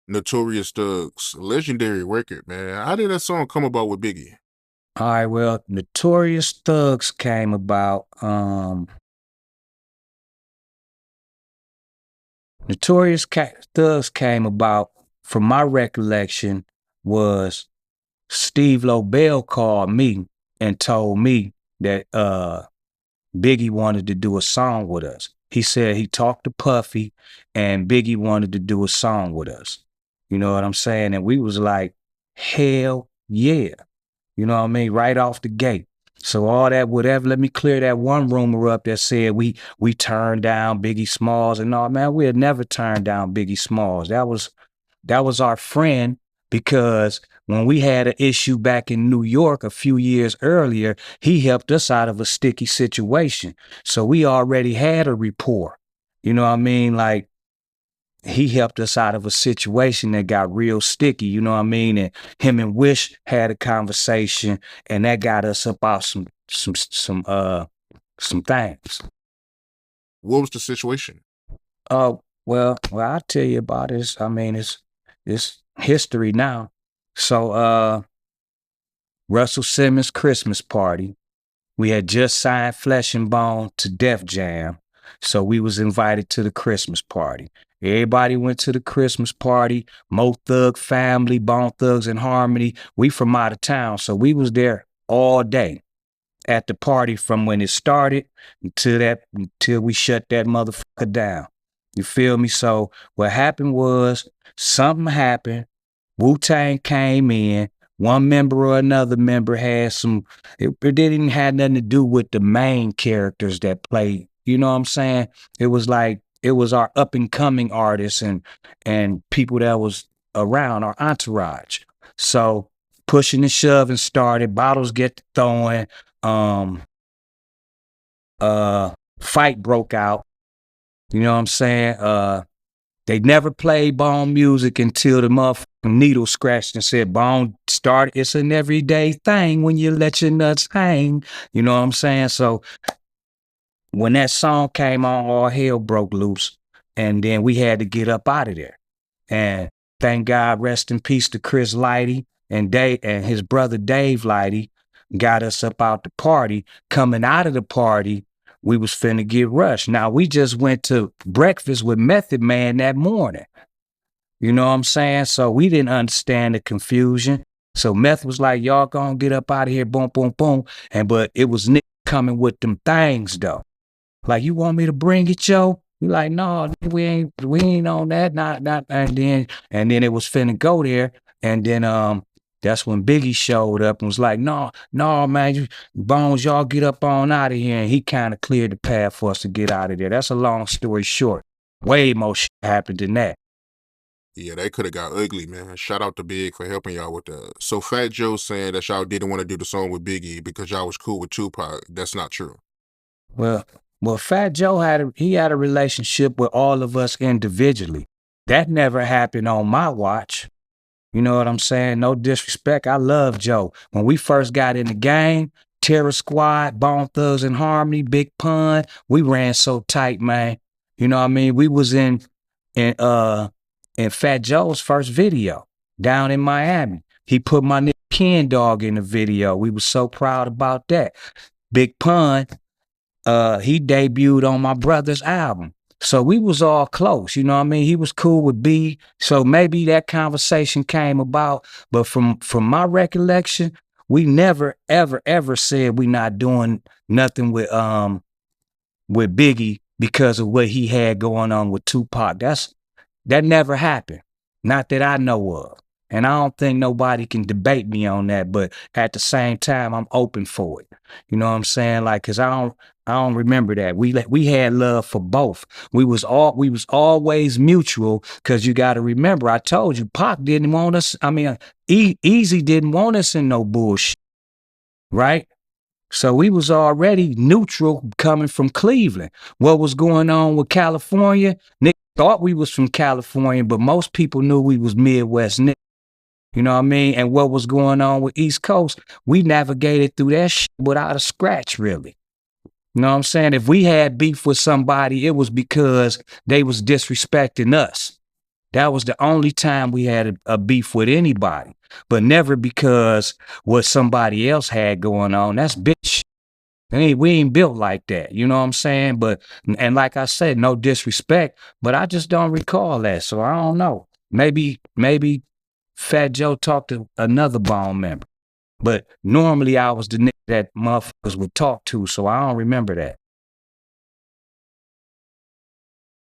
Notorious Thugs, legendary record, man. How did that song come about with Biggie? All right, well, Thugs came about, from my recollection, was Steve Lobel called me and told me that Biggie wanted to do a song with us. He said he talked to Puffy and Biggie wanted to do a song with us. You know what I'm saying? And we was like, hell yeah. You know what I mean? Right off the gate. So all that, whatever, let me clear that one rumor up that said we turned down Biggie Smalls and all. Man, we had never turned down Biggie Smalls. That was our friend, because when we had an issue back in New York a few years earlier, he helped us out of a sticky situation. So we already had a rapport. You know what I mean? Like, he helped us out of a situation that got real sticky, you know what I mean? And him and Wish had a conversation, and that got us up out some things. What was the situation? Well, I'll tell you about this. I mean, it's history now. So Russell Simmons' Christmas party. We had just signed Flesh and Bone to Def Jam, so we was invited to the Christmas party. Everybody went to the Christmas party. Mo Thug family, Bone Thugs and Harmony. We from out of town, so we was there all day at the party from when it started until we shut that motherfucker down. You feel me? So what happened was, something happened. Wu-Tang came in. One member or another member had it didn't have nothing to do with the main characters that played. You know what I'm saying? It was like, it was our up and coming artists and people that was around our entourage. So pushing and shoving started, bottles get to throwing, um, fight broke out. You know what I'm saying? They never played Bone music until the motherfucking needle scratched and said, Bone start. It's an everyday thing when you let your nuts hang. You know what I'm saying? So when that song came on, all hell broke loose. And then we had to get up out of there. And thank God, rest in peace to Chris Lighty and Dave and his brother Dave Lighty got us up out the party. Coming out of the party, we was finna get rushed. Now, we just went to breakfast with Method Man that morning. You know what I'm saying? So we didn't understand the confusion. So Meth was like, y'all gonna get up out of here, boom, boom, boom. But it was Nick coming with them things though. Like, you want me to bring it, Joe? We like, no, we ain't on that, not. And then it was finna go there. And then that's when Biggie showed up and was like, no, man, Bones, y'all get up on out of here. And he kind of cleared the path for us to get out of there. That's a long story short. Way more shit happened than that. Yeah, that could have got ugly, man. Shout out to Big for helping y'all with that. So Fat Joe saying that y'all didn't want to do the song with Biggie because y'all was cool with Tupac. That's not true. Well, Fat Joe had a relationship with all of us individually. That never happened on my watch. You know what I'm saying? No disrespect. I love Joe. When we first got in the game, Terror Squad, Bone Thugs and Harmony, Big Pun, we ran so tight, man. You know what I mean? We was in Fat Joe's first video down in Miami. He put my nigga Ken Dog in the video. We was so proud about that. Big Pun, he debuted on my brother's album. So we was all close, you know what I mean? He was cool with B. So maybe that conversation came about. But from my recollection, we never, ever, ever said we not doing nothing with Biggie because of what he had going on with Tupac. That never happened. Not that I know of. And I don't think nobody can debate me on that, but at the same time, I'm open for it. You know what I'm saying? Like, cause I don't remember that. We had love for both. We was always mutual, cause you got to remember, I told you, Pac didn't want us. I mean, Easy didn't want us in no bullshit, right? So we was already neutral coming from Cleveland. What was going on with California? Nick thought we was from California, but most people knew we was Midwest Nick. You know what I mean? And what was going on with East Coast, we navigated through that shit without a scratch, really. You know what I'm saying? If we had beef with somebody, it was because they was disrespecting us. That was the only time we had a beef with anybody, but never because what somebody else had going on. That's bitch. We ain't built like that. You know what I'm saying? But, and like I said, no disrespect, but I just don't recall that. So I don't know. Maybe Fat Joe talked to another Bone member. But normally I was the nigga that motherfuckers would talk to, so I don't remember that.